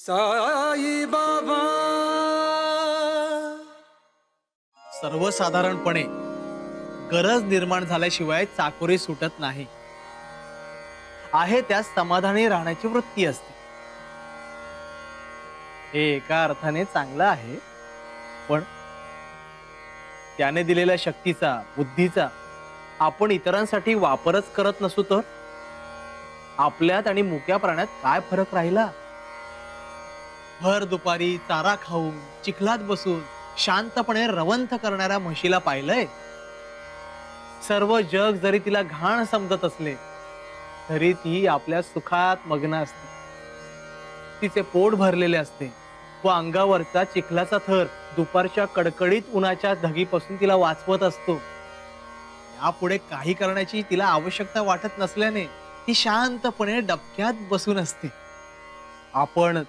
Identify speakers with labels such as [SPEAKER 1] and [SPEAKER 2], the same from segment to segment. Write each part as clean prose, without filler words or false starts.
[SPEAKER 1] साई बाबा
[SPEAKER 2] सर्वसाधारणपणे गरज निर्माण झाल्याशिवाय चाकोरी सुटत नाही. आहे त्या समाधानी राहण्याची वृत्ती असते. हे एका अर्थाने चांगलं आहे, पण त्याने दिलेल्या शक्तीचा, बुद्धीचा आपण इतरांसाठी वापरच करत नसू तर आपल्यात आणि मुक्या प्राण्यात काय फरक राहिला? भर दुपारी चारा खाऊन चिखलात बसून शांतपणे रवंथ करणाऱ्या म्हशीला पाहिलंय. सर्व जग जरी तिला घाण समजत असले तरी ती आपल्या सुखात मग्न असते. तिचे पोट भरलेले असते व अंगावरचा चिखलाचा थर दुपारच्या कडकडीत उन्हाच्या धगीपासून तिला वाचवत असतो. यापुढे काही करण्याची तिला आवश्यकता वाटत नसल्याने ती शांतपणे डबक्यात बसून असते. आपण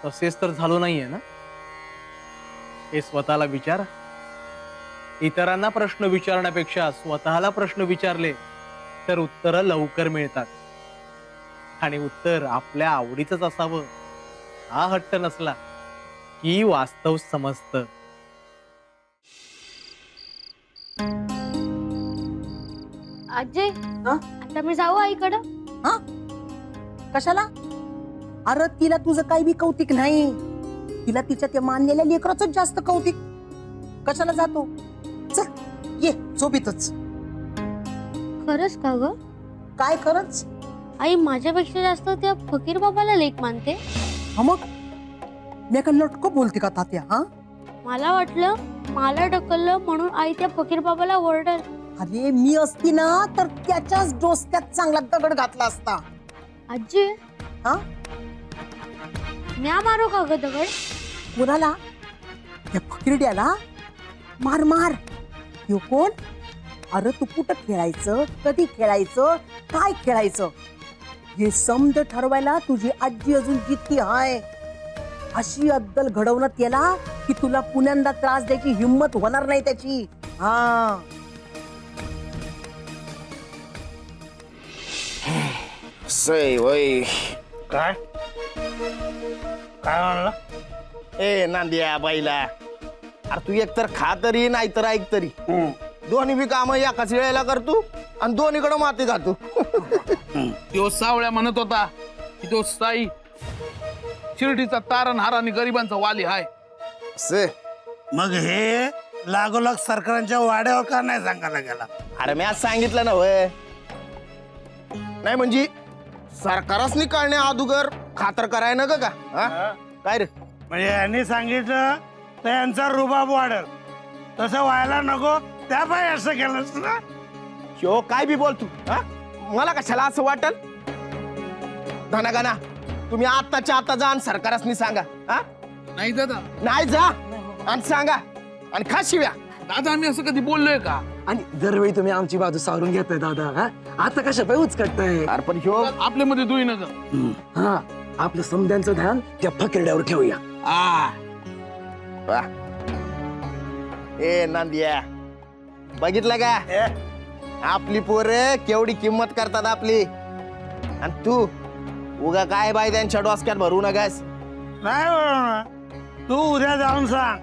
[SPEAKER 2] तसेच तर झालो नाहीये ना? हे स्वतःला विचारा. इतरांना प्रश्न विचारण्यापेक्षा स्वतःला प्रश्न विचारले तर उत्तरं लवकर मिळतात. आणि उत्तर आपल्या आवडीचंच असावं हा हट्ट नसला की वास्तव समजतं.
[SPEAKER 3] अजय,
[SPEAKER 4] हा?
[SPEAKER 3] आता मी जाऊ आईकडं?
[SPEAKER 4] हा कशाला? अरे तिला तुझं काही बी कौतिक नाही. तिला तिच्या त्या मानलेल्या लेकराच जास्त कौतिक. कशाला जातो? चल ये झोपीतच.
[SPEAKER 3] खरंच का ग?
[SPEAKER 4] काय खरंच?
[SPEAKER 3] आई माझ्यापेक्षा जास्त त्या फकीर बाबाला लेक मानते.
[SPEAKER 4] हा मग मी का लटकं बोलते का तात्या? हा
[SPEAKER 3] मला वाटलं मला ढकललं म्हणून आई त्या फकीर बाबाला ओरडल.
[SPEAKER 4] अरे मी असती ना तर त्याच्याच डोसक्यात चांगला दगड घातला असता.
[SPEAKER 3] आजी,
[SPEAKER 4] हा
[SPEAKER 3] म्या मारू का ग दगड?
[SPEAKER 4] कुणाला? त्या फकीरड्याला मार मार. यो कोण? अरे तू कुठं खेळायचं, कधी खेळायचं, काय खेळायचं हे समज ठरवायला तुझी आजी अजून जिद्दी आहे. अशी अद्दल घडवणं त्याला की तुला पुण्यांदा त्रास द्यायची हिंमत होणार नाही त्याची. हा
[SPEAKER 5] सई वय
[SPEAKER 6] काय काय म्हणला?
[SPEAKER 5] ए नांदिया बाईला, अरे तू एकतर खा तरी नाही तर ऐक तरी. दोन्ही बी काम एकाच वेळेला करतो आणि दोन्हीकडे माती घालतो.
[SPEAKER 6] तो सावळ्या म्हणत होता की तो साई शिर्डीचा तारणहार आणि गरिबांचा वाली हाय.
[SPEAKER 7] मग हे लागोलाग सरकारांच्या वाड्यावर का नाही सांगायला गेला?
[SPEAKER 5] अरे मी आज सांगितलं ना वय. नाही म्हणजे सरकारच कळण्या अगोदर खातर कराय ना का? हा? काय रे?
[SPEAKER 7] म्हणजे यांनी सांगितलं तर यांचा रुबाब वाढेल. तसं व्हायला नको त्या पाय असं केलंस ना.
[SPEAKER 5] शो काय बी बोल तू. हा? मला कशाला असं वाटल? धना गाना तुम्ही आत्ताच्या आता जा आणि सरकारच सांगा. हा
[SPEAKER 6] नाही दादा,
[SPEAKER 5] नाही जा आणि सांगा आणि खा शिव्या.
[SPEAKER 6] दादा आम्ही असं कधी बोललोय का?
[SPEAKER 1] आणि दरवेळी तुम्ही आमची बाजू सावरून घेताय दादा. हा आता कशा पाय उचकटताय?
[SPEAKER 5] अरे पण ह्यो
[SPEAKER 6] आपल्या मध्ये दुई नग.
[SPEAKER 1] हा आपलं समद्यांचं ध्यान त्या फकिरड्यावर ठेवूया.
[SPEAKER 5] वा. ए नांदिया बघितलं का आपली पोरं केवढी किंमत करतात आपली. आणि तू उगा काय बाई त्यांच्या डोसक्यात भरू नकास.
[SPEAKER 7] नाही बरोबर. तू उद्या जाऊन सांग,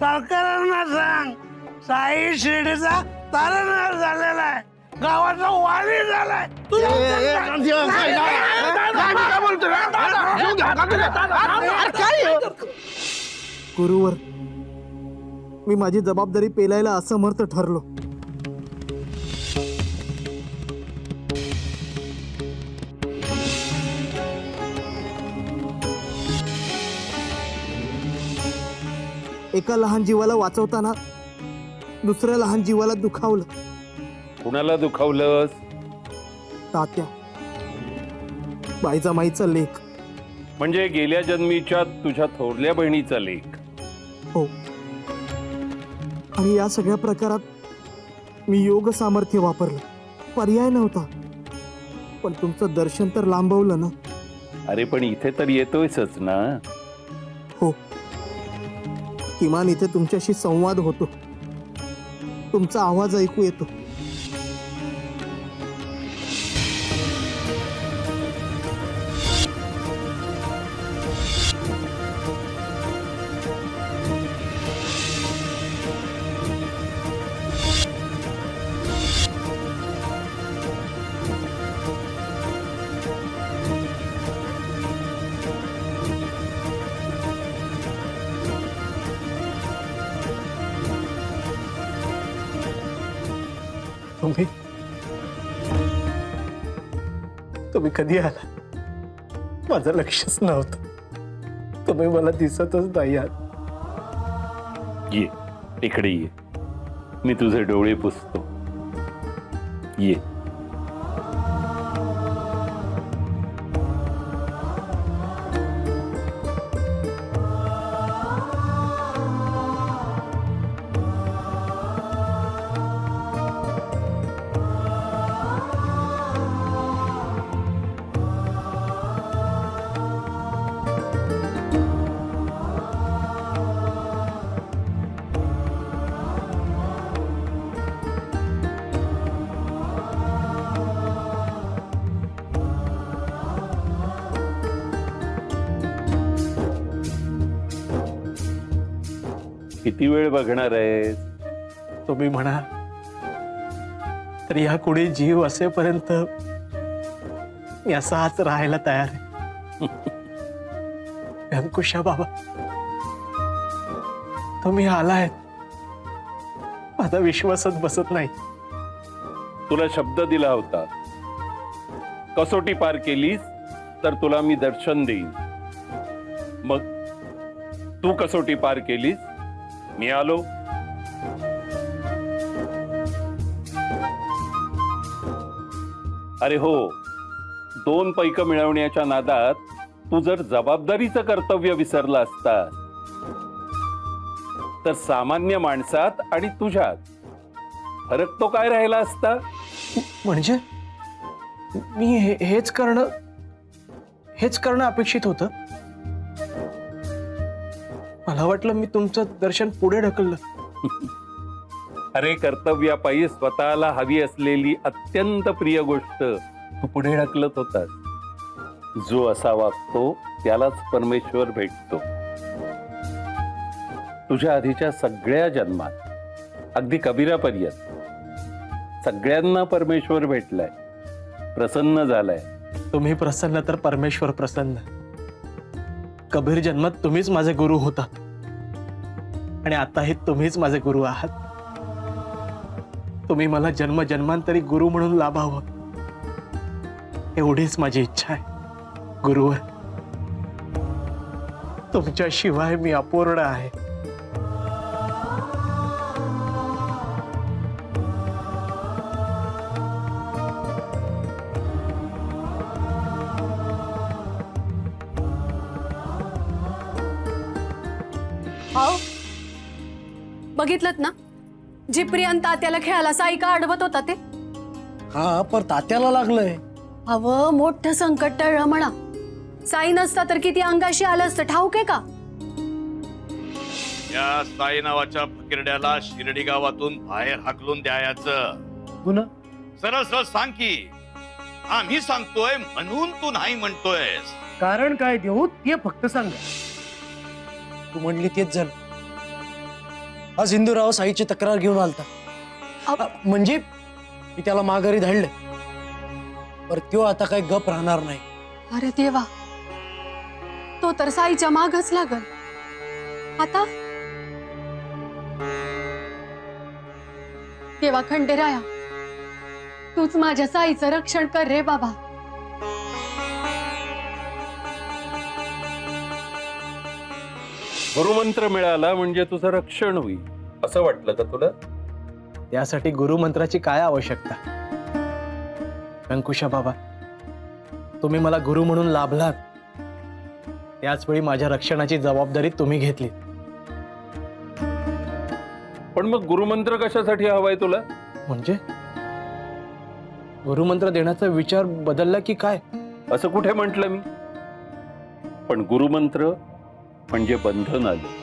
[SPEAKER 7] सरकारांना सांग साई शिर्डीचा तारणहार झालेला आहे, गावाचा वाली झालाय. तू जाऊन सांग.
[SPEAKER 6] काय बोलतोय?
[SPEAKER 2] गुरुवर मी माझी जबाबदारी पेलायला असमर्थ ठरलो. एका लहान जीवाला वाचवताना दुसऱ्या लहान जीवाला दुखावलं.
[SPEAKER 8] कुणाला दुखावलंस?
[SPEAKER 2] तात्या, बाईचा माईचा लेख.
[SPEAKER 8] म्हणजे गेल्या जन्मीच्या तुझ्या थोरल्या बहिणीचा लेख.
[SPEAKER 2] हो, आणि या सगळ्या प्रकारात मी योग सामर्थ्य वापरलं. पर्याय नव्हता. पण तुमचं दर्शन तर लांबवलं ना.
[SPEAKER 8] अरे पण इथे तर येतोयच ना.
[SPEAKER 2] हो, किमान इथे तुमच्याशी संवाद होतो, तुमचा आवाज ऐकू येतो. तुम्ही कधी आला? माझं लक्षच नव्हतं. तुम्ही मला दिसतच नाही आहात.
[SPEAKER 8] ये इकडे ये, मी तुझे डोळे पुसतो. ये. किती वेळ बघणार आहेस?
[SPEAKER 2] तुम्ही म्हणा तर या कुणी जीव असेपर्यंत मी असाच राहायला तयार आहे. अंकुशा बाबा, तुम्ही आलायत, माझा विश्वासच बसत नाही.
[SPEAKER 8] तुला शब्द दिला होता, कसोटी पार केलीस तर तुला मी दर्शन देईन. मग तू कसोटी पार केलीस, मी आलो. अरे हो, 2 पैक मिळवण्याच्या नादात तू जर जबाबदारीचं कर्तव्य विसरला असतास तर सामान्य माणसात आणि तुझ्यात फरक तो काय राहिला असता?
[SPEAKER 2] म्हणजे मी हेच करणं अपेक्षित होतं. मला वाटलं मी तुमचं दर्शन पुढे ढकललं.
[SPEAKER 8] अरे, कर्तव्यापायी स्वतःला हवी असलेली अत्यंत प्रिय गोष्ट तू पुढे ढकलत होतास. जो असा वागतो त्यालाच परमेश्वर भेटतो. तुझ्या आधीच्या सगळ्या जन्मात, अगदी कबीरापर्यंत सगळ्यांना परमेश्वर भेटलाय, प्रसन्न झालाय.
[SPEAKER 2] तुम्ही प्रसन्न तर परमेश्वर प्रसन्न. कबीर जन्मात तुम्हीच माझे गुरु होता आणि आताही तुम्हीच माझे गुरु आहात. तुम्ही मला जन्म जन्मांतरी गुरु म्हणून लाभावं एवढीच माझी इच्छा आहे. गुरुवर, तुमच्याशिवाय मी अपूर्ण आहे.
[SPEAKER 9] अहो, बघितलत ना, जिप्रियन तात्याला खेळायला साई का अडवत होता ते?
[SPEAKER 1] हा, पर तात्याला लागलंय.
[SPEAKER 9] अव, मोठं संकट टळलं म्हणा. साई नसता तर किती अंगाशी आलं असतं ठाऊक आहे का?
[SPEAKER 10] या साई नावाच्या फकिरड्याला शिर्डी गावातून बाहेर हाकलून द्यायचं.
[SPEAKER 2] गुन्हा
[SPEAKER 10] सरळ सरळ सांग की, आम्ही सांगतोय म्हणून तू नाही म्हणतोयस.
[SPEAKER 1] कारण काय देऊ ते फक्त सांग. तू म्हणली तेच झालं. आज हिंदूराव साईची तक्रार घेऊन आलता. म्हणजे मी त्याला माघारी धाडले, पर त्यो आता काही गप राहणार नाही.
[SPEAKER 9] अरे देवा, तो तर साईच्या मागच लागल. आता देवा खंडेराया, तूच माझ्या साईचं रक्षण कर रे बाबा.
[SPEAKER 8] गुरुमंत्र मिळाला म्हणजे तुझं रक्षण होईल असं वाटलं का तुला?
[SPEAKER 2] त्यासाठी गुरुमंत्राची काय आवश्यकता? अंकुशा बाबा, तुम्ही मला गुरु म्हणून लाभलात, त्याच वेळी माझ्या रक्षणाची जबाबदारी तुम्ही घेतली.
[SPEAKER 8] पण मग गुरुमंत्र कशासाठी हवाय तुला?
[SPEAKER 2] म्हणजे गुरुमंत्र देण्याचा विचार बदलला की काय?
[SPEAKER 8] असं कुठे म्हटलं मी? पण गुरुमंत्र म्हणजे बंधन आलं.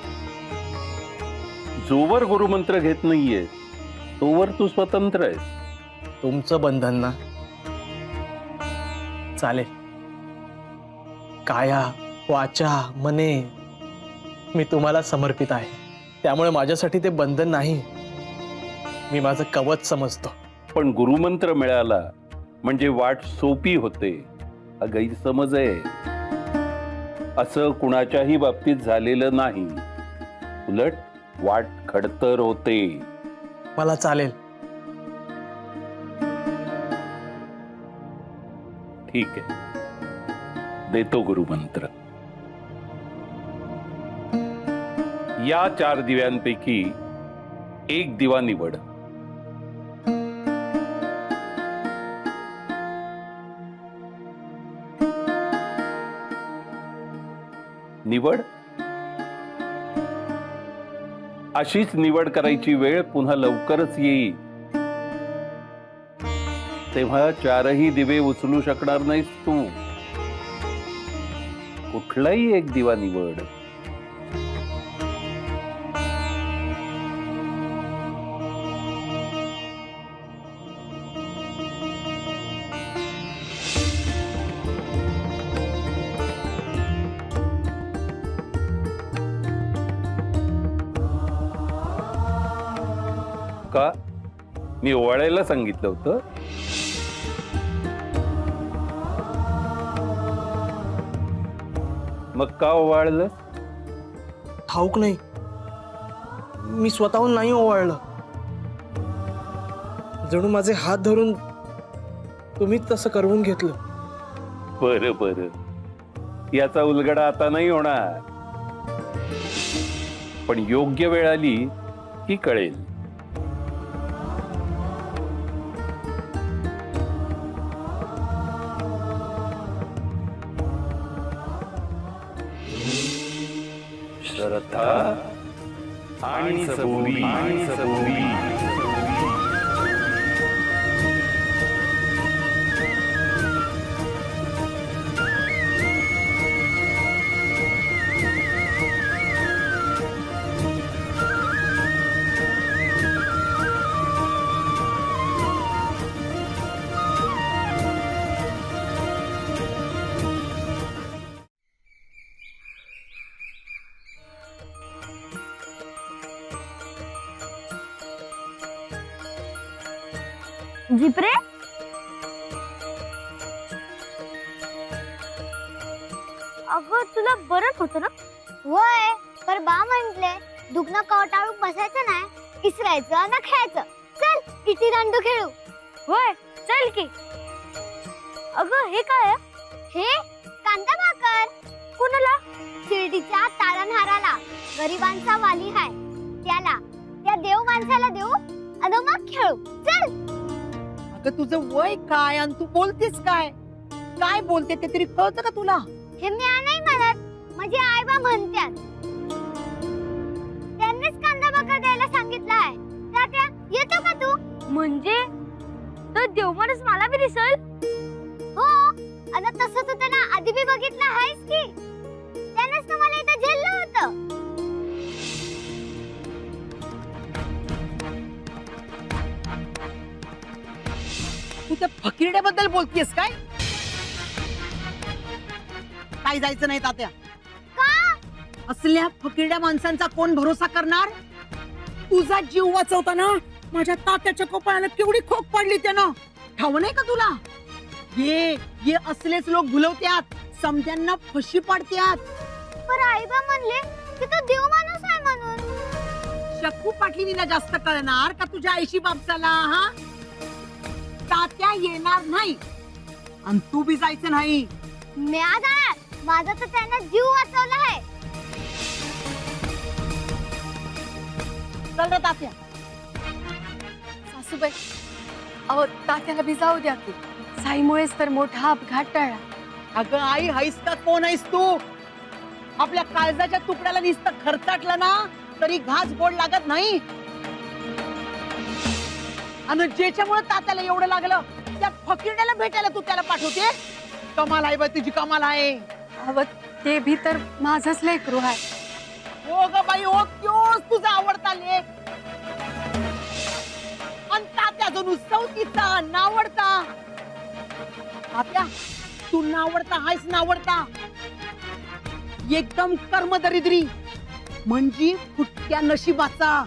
[SPEAKER 8] जोवर गुरुमंत्र घेत नाहीये तोवर तू स्वतंत्र आहेस.
[SPEAKER 2] तुमचं बंधन ना, चालेल. काया वाचा मने मी तुम्हाला समर्पित आहे. त्यामुळे माझ्यासाठी ते बंधन नाही, मी माझं कवच समजतो.
[SPEAKER 8] पण गुरुमंत्र मिळाला म्हणजे वाट सोपी होते हा गैरसमज आहे. असं कुणाच्याही बाबतीत झालेलं नाही. उलट वाट खडतर होते.
[SPEAKER 2] मला चालेल.
[SPEAKER 8] ठीक आहे, देतो गुरुमंत्र. या 4 दिव्यांपैकी एक दिवा निवड. निवड. अशीच निवड करायची वेळ पुन्हा लवकरच येईल. तेव्हा 4ही दिवे उचलू शकणार नाहीस तू. कुठलाही एक दिवा निवड. का? मी ओवाळायला सांगितलं होतं? मग का ओवाळलं?
[SPEAKER 1] ठाऊक नाही, मी स्वतःहून नाही ओवाळलं. जणू माझे हात धरून तुम्हीच तसं करवून घेतलं.
[SPEAKER 8] बरं बरं, याचा उलगडा आता नाही होणार, पण योग्य वेळ आली की कळेल. श्रद्धा आणि सबुरी.
[SPEAKER 3] जिपरे, अगं तुला बरं होतं ना?
[SPEAKER 11] होय, पर बा म्हंटले दुखणं कवटाळून बसायचं नाही, इसरायचं ना खेळायचं. चल किती दांडू खेळू.
[SPEAKER 3] होय, चल की. अगं हे काय?
[SPEAKER 11] हे कांदा भाकर.
[SPEAKER 3] कुणाला?
[SPEAKER 11] शिर्डीच्या तारणहाराला. गरिबांचा वाली हाय त्याला. त्या देव माणसाला देऊ आणि मग खेळू. चल.
[SPEAKER 4] अगं तुझं वय काय आणि तू बोलतेस काय? काय बोलते ते तरी कळतं का तुला?
[SPEAKER 11] हे मी नाही म्हणत, माझे आईबा म्हणतात. त्यांनीच कांदा भाकर द्यायला सांगितलं आहे. तात्या येतो का तू?
[SPEAKER 3] म्हणजे तो देव माणूस मला बी दिसल?
[SPEAKER 11] हो, आणि तसं तू त्यांना आधी बी बघितलं आहेस की. त्यानेच तुम्हाला इथं झेललं होतं.
[SPEAKER 4] तू त्या फकीरड्याबद्दल बोलतेस काय? काय जायचं नाही तात्या.
[SPEAKER 11] का?
[SPEAKER 4] असल्या फकीरड्या माणसांचा कोण भरोसा करणार? तुझा जीव वाचवताना माझ्या तात्याच्या कपाळाला केवढी खोक पडली त्यानं. ठाव नाही का तुला? ये असलेच लोक भुलवत्यात, समध्यांना फशी पाडत्यात.
[SPEAKER 11] पर आईबा म्हणले की तो देव माणूस आहे म्हणून.
[SPEAKER 4] शकू पाटलीला जास्त कळणार का तुझ्या आईशी बापसाला? हा, तात्या येणार नाही आणि तू बी जायचं नाही.
[SPEAKER 11] म्या जाणार. माझा तर त्यानं जीव वाचवला आहे.
[SPEAKER 4] चल रे तात्या.
[SPEAKER 9] सासूबाई, अहो तात्याला बी जाऊ द्या की. साईमुळेच तर मोठा अपघात टळला.
[SPEAKER 4] अगं आई हायस का कोण आहेस तू? आपल्या काळजाच्या तुकड्याला नुसतं खर्चाटलं ना तरी घास गोड लागत नाही. आणि ज्याच्यामुळे तात्याला एवढं लागलं त्या फकीरड्याला भेटायला तू त्याला पाठवते. कमाल आहे बा तुझी, कमाल आहे.
[SPEAKER 9] अहो ते बी तर माझंच लेकरू आहे.
[SPEAKER 4] हो ग बाई, हो त्योच तुझा आवडता लेक. आणि तात्या जो सवतीचा नावडता. तात्या तू नावडता हायस, नावडता एकदम कर्मदरिद्री म्हणजे फुटक्या नशिबाचा.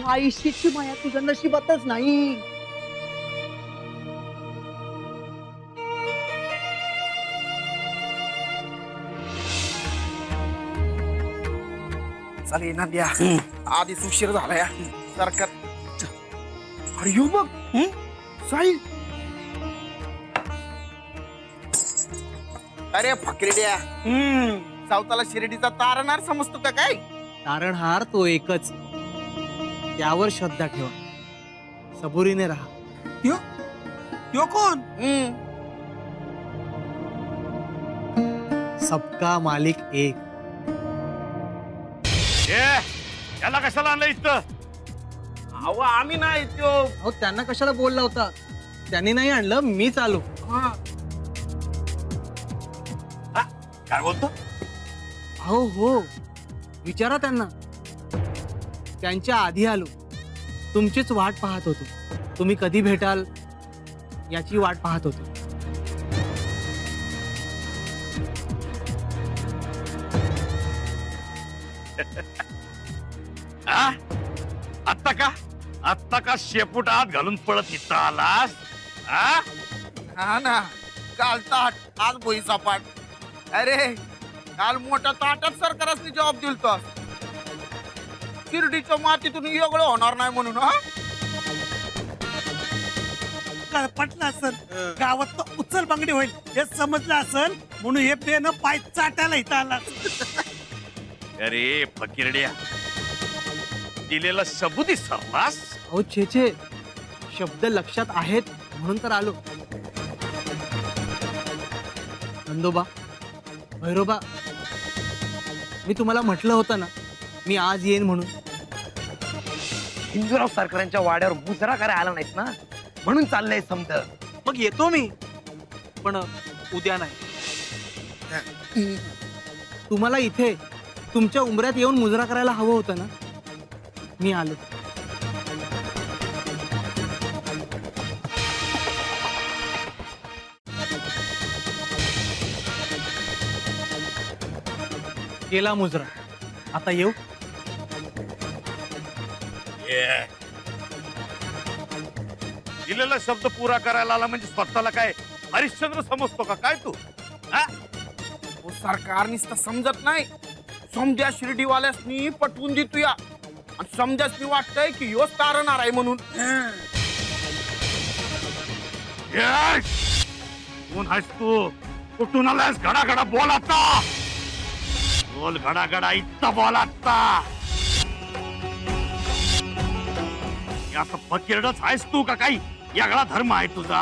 [SPEAKER 4] आयुष्याची माया तुझ्या नशिबातच नाही.
[SPEAKER 7] चालेल ना द्या, आधीच उशीर झालाय. सरकार अरे येऊ बघ साई.
[SPEAKER 5] अरे फकरेड्या,
[SPEAKER 7] हम्म.
[SPEAKER 5] सावताला शिर्डीचा तारणहार समजतो का काय?
[SPEAKER 2] तारणहार तो एकच, त्यावर श्रद्धा ठेवा, सबुरीने राहा.
[SPEAKER 7] यो कोण?
[SPEAKER 2] सबका मालिक एक.
[SPEAKER 10] याला कशाला आणलं इथं?
[SPEAKER 5] अहो आम्ही नाही त्यो.
[SPEAKER 2] अहो त्यांना कशाला बोलला होता? त्यांनी नाही आणलं, मीच आलो.
[SPEAKER 10] काय बोलतो?
[SPEAKER 2] हो हो, विचारा त्यांना. त्यांच्या आधी आलो, तुमचीच वाट पाहत होतो. तुम्ही कधी भेटाल याची वाट पाहत होतो.
[SPEAKER 10] आत्ता का शेपूट आत घालून पळत इथं आलास? हा?
[SPEAKER 5] हा ना, काल ताट आज भोई सपाट. अरे काल मोठा ताटात सरकारने जबाब दिलतो, शिर्डीच्या मातीतून वेगळं होणार नाही म्हणून. हा
[SPEAKER 7] पटलं असल गावात तर उचल बांगडी होईल हे समजलं असल म्हणून हे बेन पाय चाटायला इथं आला.
[SPEAKER 10] अरे फकीरड्या, दिलेला सबूत विसरलास?
[SPEAKER 2] अहो छे, शब्द लक्षात आहेत म्हणून तर आलो. नंदोबा, भैरोबा, मी तुम्हाला म्हटलं होतं ना मी आज येईन म्हणून.
[SPEAKER 1] हिंदूराव सरकारांच्या वाड्यावर मुजरा करायला आला नाहीत ना, म्हणून चाललंय समज.
[SPEAKER 2] मग येतो मी, पण उद्या नाही. तुम्हाला इथे तुमच्या उंबऱ्यात येऊन मुजरा करायला हवं होतं ना, मी आलो. केला मुजरा, आता येऊ.
[SPEAKER 10] दिलेला शब्द पुरा करायला आला म्हणजे स्वतःला काय हरिश्चंद्र समजतो का काय तू?
[SPEAKER 5] हो, सरकार नुसतं समजत नाही, समजा शिर्डीवाल्यासनी पटवून देतो या, आणि समजासनी वाटतंय की योच तारणहार आहे म्हणून.
[SPEAKER 10] कोण आहेस तू? कुठून आलायस? घडा घडा बोल आता. बोल घडा घडा, इथं बोल आता. असं फकीरडच आहेस तू का काही यागळा धर्म आहे तुझा?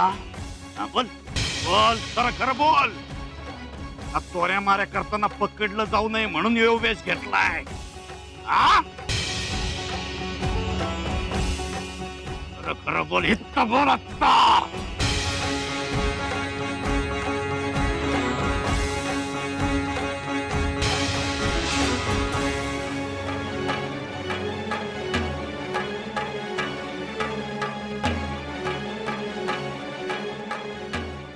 [SPEAKER 10] हा, बोल बोल, खरं खरं बोल. चोऱ्या माऱ्या करताना पकडलं जाऊ नये म्हणून यो वेश घेतलाय? हा, खरं खरं बोल, इतकं बोल आता.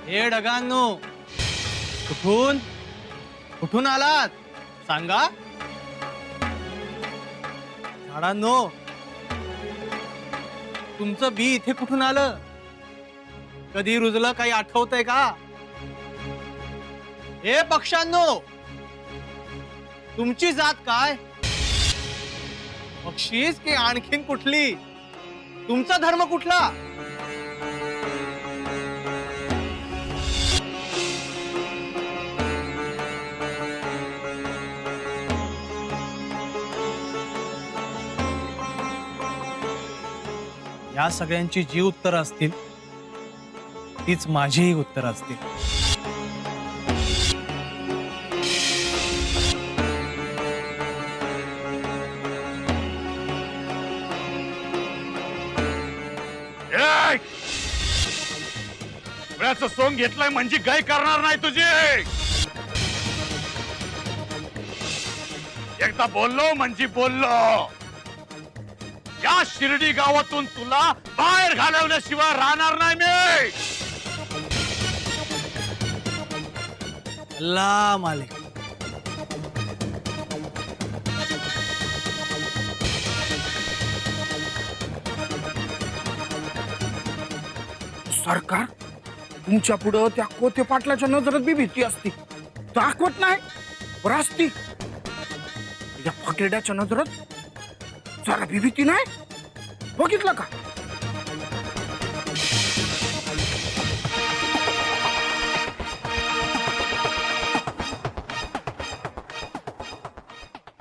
[SPEAKER 2] हे ढगांनो, कुठून आलात सांगा. झाडांनो, तुमचं बी इथे कुठून आलं? कधी रुजलं काही आठवतंय का? हे पक्ष्यांनो, तुमची जात काय? पक्षीस की आणखीन कुठली? तुमचा धर्म कुठला? या सगळ्यांची जी उत्तर असतील तीच माझीही उत्तर असतील.
[SPEAKER 10] वेळाचं सोंग घेतलंय म्हणजे गाय करणार नाही तुझी. एकदा बोललो म्हणजे बोललो. या शिर्डी गावातून तुला बाहेर घालवल्याशिवाय राहणार नाही मी.
[SPEAKER 2] अल्लाह मालिक.
[SPEAKER 5] सरकार तुमच्या पुढं त्या कोते पाटलाच्या नजरात बी भीती असती, दाखवत नाही बरं असती. या फकेड्याच्या नजरात जरा बी भीती नाही, बघितलं का?